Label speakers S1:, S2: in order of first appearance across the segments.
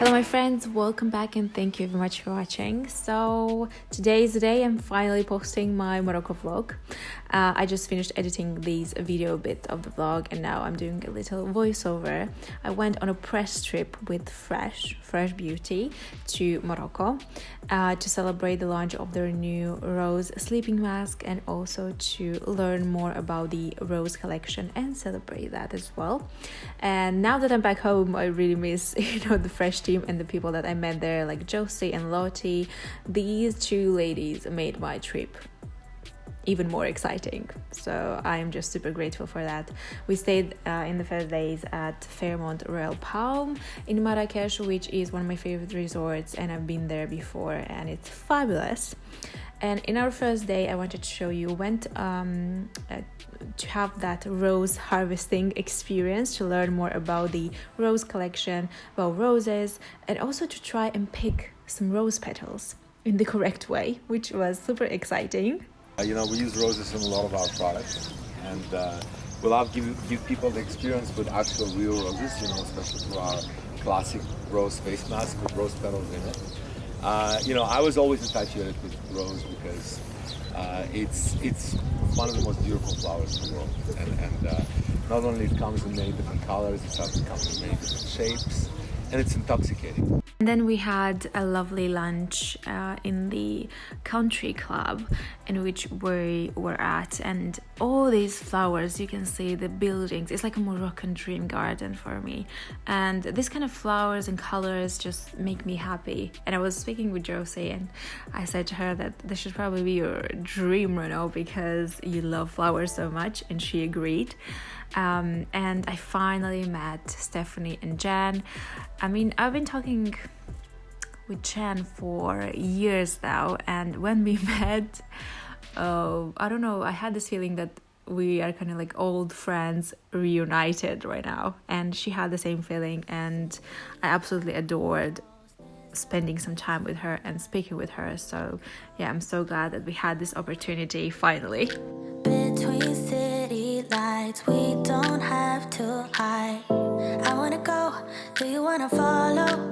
S1: Hello my friends, welcome back and thank you very much for watching. So today is the day I'm finally posting my Morocco vlog. I just finished editing this video bit of the vlog and now I'm doing a little voiceover. I went on a press trip with Fresh Beauty to Morocco to celebrate the launch of their new Rose sleeping mask and also to learn more about the Rose collection and celebrate that as well. And now that I'm back home, I really miss the Fresh team and the people that I met there, like Josie and Lottie. These two ladies made my trip even more exciting, so I'm just super grateful for that. We stayed in the first days at Fairmont Royal Palm in Marrakesh, which is one of my favorite resorts, and I've been there before and it's fabulous. And in our first day, I wanted to show you, went to have that rose harvesting experience, to learn more about the rose collection, about roses, and also to try and pick some rose petals in the correct way, which was super exciting.
S2: We use roses in a lot of our products, and we love give people the experience with actual real roses, especially for our classic rose face mask with rose petals in it. I was always infatuated with rose because it's one of the most beautiful flowers in the world, and not only it comes in many different colors, it comes in many different shapes, and it's intoxicating.
S1: And then we had a lovely lunch in the country club in which we were at, and all these flowers, you can see the buildings. It's like a Moroccan dream garden for me, and this kind of flowers and colors just make me happy. And I was speaking with Josie and I said to her that this should probably be your dream, because you love flowers so much, and she agreed. And I finally met Stephanie and Jen. I've been talking with Jen for years now, and when we met, I don't know, I had this feeling that we are kind of like old friends reunited right now, and she had the same feeling, and I absolutely adored spending some time with her and speaking with her. So yeah, I'm so glad that we had this opportunity finally.
S3: Between city lights, we don't have to hide. I wanna go, do you wanna follow?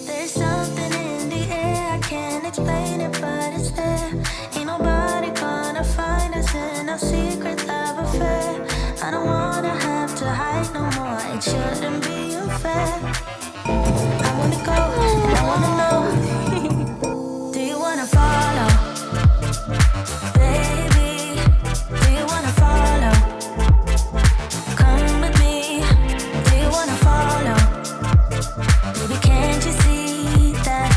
S3: There's something in the air, I can't explain it, but it's there. Ain't nobody gonna find us in our secret love affair. I don't wanna have to hide no more, it shouldn't be unfair. I wanna go, and I wanna know. Do you wanna follow? Baby, do you wanna follow? Come with me, do you wanna follow? Baby, can't you see that?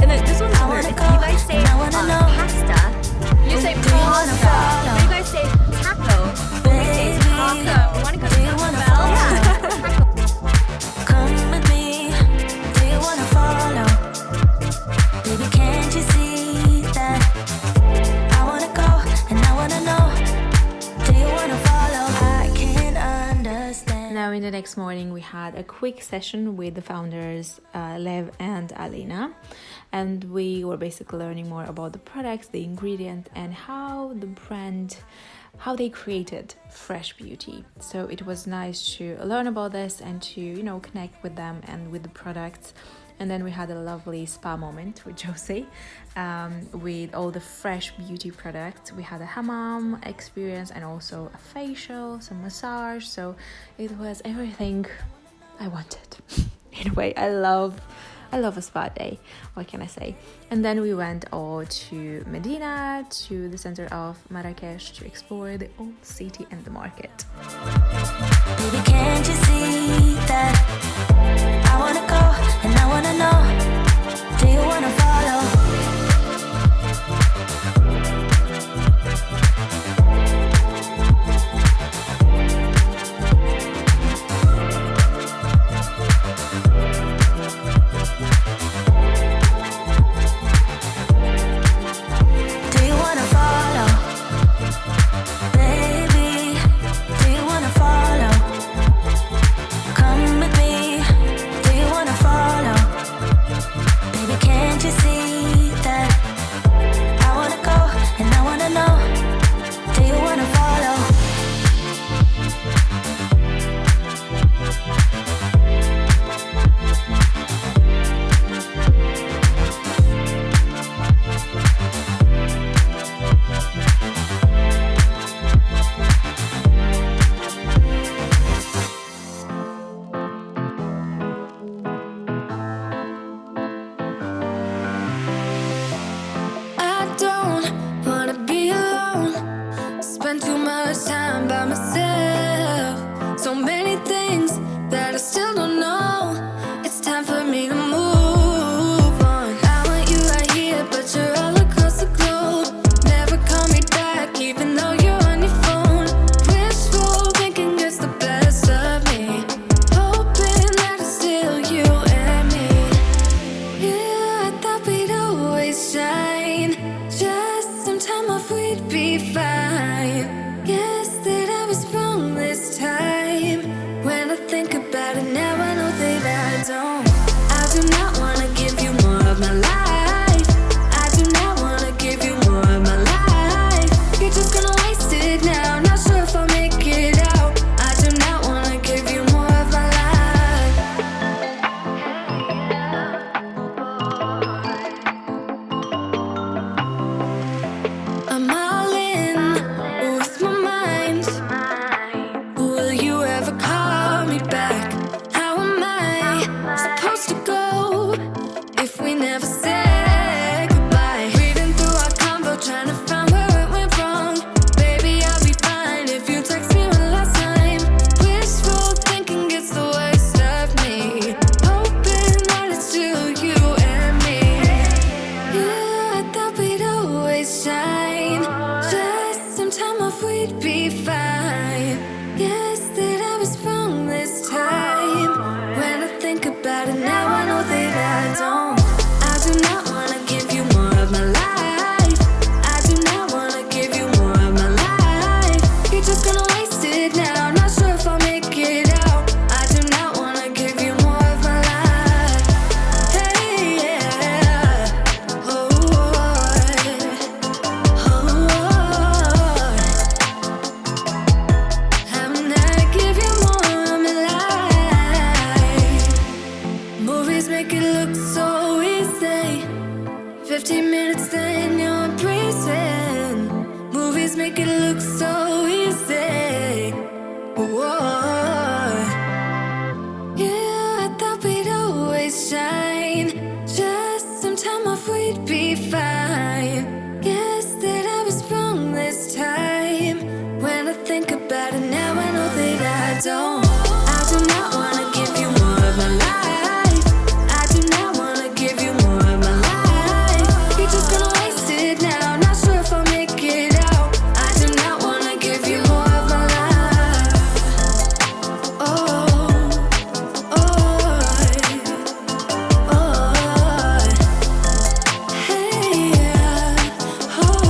S4: And then this one's
S3: I
S4: weird.
S3: wanna
S4: If
S3: go,
S4: you guys say
S3: and I wanna know.
S4: pasta, you say
S3: Do you wanna
S4: pasta.
S3: follow?
S4: But you guys say taco. We say
S3: Baby,
S4: taco. Wanna go
S3: do
S4: to
S3: you
S4: Taco
S3: wanna
S4: Bell?
S3: follow? Come with me, do you wanna follow? Baby, can't you see that? I wanna go, and I wanna know. Do you wanna follow? I can't understand.
S1: Now in the next morning we had a quick session with the founders Lev and Alina, and we were basically learning more about the products, the ingredient, and how the brand, how they created Fresh Beauty. So it was nice to learn about this and to connect with them and with the products. And then we had a lovely spa moment with Josie with all the Fresh Beauty products. We had a hammam experience and also a facial, some massage. So it was everything I wanted. In a way, I love a spa day, what can I say? And then we went all to Medina, to the center of Marrakesh, to explore the old city and the market.
S3: Baby, can't you see that? I wanna go, and I wanna know. Do you wanna follow? Do you wanna follow? Baby, do you wanna follow? Come with me, do you wanna follow? always shine. Just some time off, we'd be fine. Guess that I was wrong this time. When I think about it now, I know that I don't. I do not wanna give you more of my life. I do not wanna give you more of my life. You're just gonna waste it now. Not sure if I'll make it out. I do not wanna give you more of my life. I'm all in with my mind. Will you ever call me back? How am I supposed to go if we never said goodbye? Reading through our convo, trying to find where it went wrong. Baby, I'll be fine if you text me one last time. Wishful thinking gets the worst of me. Hoping that it's still you and me. Yeah, I thought we'd always shine. Just some time off, we'd be fine. Guess that I was wrong this time. When I think about it now, I know that I don't. I do not wanna give you more of my life. I do not wanna give you more of my life. You're just gonna waste it now. Not sure if I'll make it out. I do not wanna give you more of my life. Hey, yeah. Oh, I'm not give you more of my life. Movies make it look so easy. 15 minutes, then you're breezing. Movies make it look so easy. Whoa. Yeah, I thought we'd always shine. Just some time off, we'd be fine. Guess that I was wrong this time. When I think about it now, I know that I don't. I do not wanna give you more of my life. I do not wanna give you more of my life. You're just gonna waste it now. Not sure if I'll make it out. I do not wanna give you more of my life. Oh, oh, oh. Hey, yeah. Oh.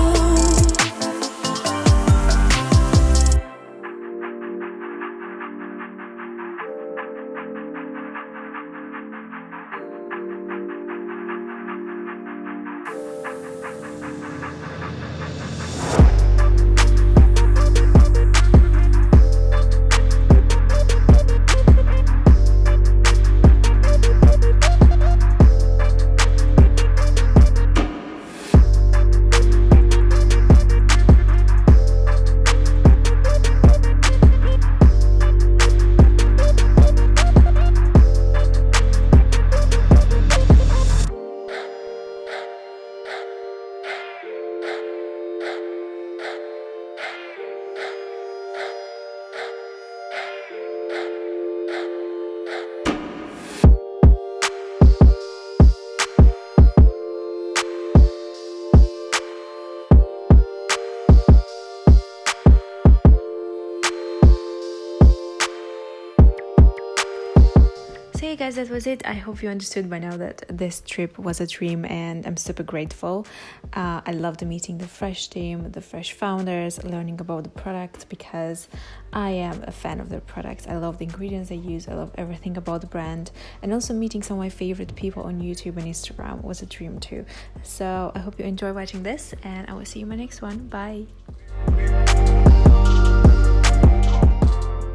S1: So yeah guys, that was it. I hope you understood by now that this trip was a dream and I'm super grateful. I loved meeting the fresh team, the fresh founders, learning about the product because I am a fan of their products. I love the ingredients they use, I love everything about the brand, and also meeting some of my favorite people on YouTube and Instagram was a dream too. So I hope you enjoy watching this and I will see you in my next one. Bye.